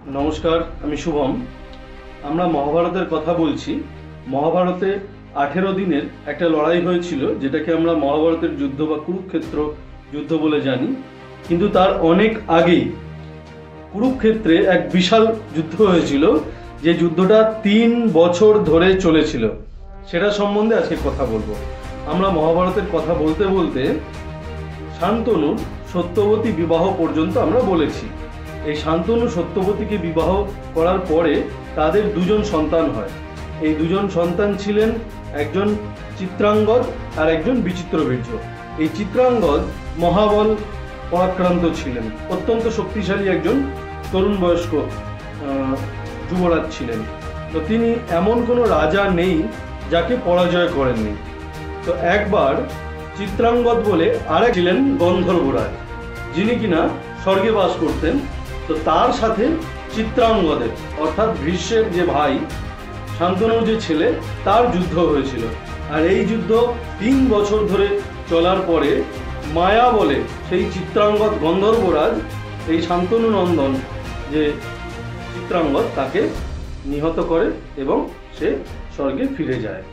নমস্কার, আমি শুভম। আমরা মহাভারতের কথা বলছি। মহাভারতে 18 দিনের একটা লড়াই হয়েছিল, যেটাকে আমরা মহাভারতের যুদ্ধ বা কুরুক্ষেত্র যুদ্ধ বলে জানি। কিন্তু তার অনেক আগেই কুরুক্ষেত্রে এক বিশাল যুদ্ধ হয়েছিল, যে যুদ্ধটা 3 বছর ধরে চলেছিল। সেটা সম্বন্ধে আজকে কথা বলবো। আমরা মহাভারতের কথা বলতে বলতে শান্তনুর সত্যবতী বিবাহ পর্যন্ত আমরা বলেছি। এই শান্তনু সত্যবতীকে বিবাহ করার পরে তাদের দুজন সন্তান হয়। এই দুজন সন্তান ছিলেন একজন চিত্রাঙ্গদ আর একজন বিচিত্রবীর্য। এই চিত্রাঙ্গদ মহাবল পরাক্রান্ত ছিলেন, অত্যন্ত শক্তিশালী একজন তরুণ বয়স্ক যুবরাজ ছিলেন। তো তিনি এমন কোনো রাজা নেই যাকে পরাজয় করেননি। তো একবার চিত্রাঙ্গদ বলে আরেক ছিলেন গন্ধর্বরাজ, যিনি কিনা স্বর্গে বাস করতেন। তো তার সাথে চিত্রাঙ্গদের অর্থাৎ ভীষ্মের যে ভাই, শান্তনুর যে ছেলে, তার যুদ্ধ হয়েছিল। আর এই যুদ্ধ 3 বছর ধরে চলার পরে মায়া বলে সেই চিত্রাঙ্গদ গন্ধর্বরাজ এই শান্তনু নন্দন যে চিত্রাঙ্গদ তাকে নিহত করে এবং সে স্বর্গে ফিরে যায়।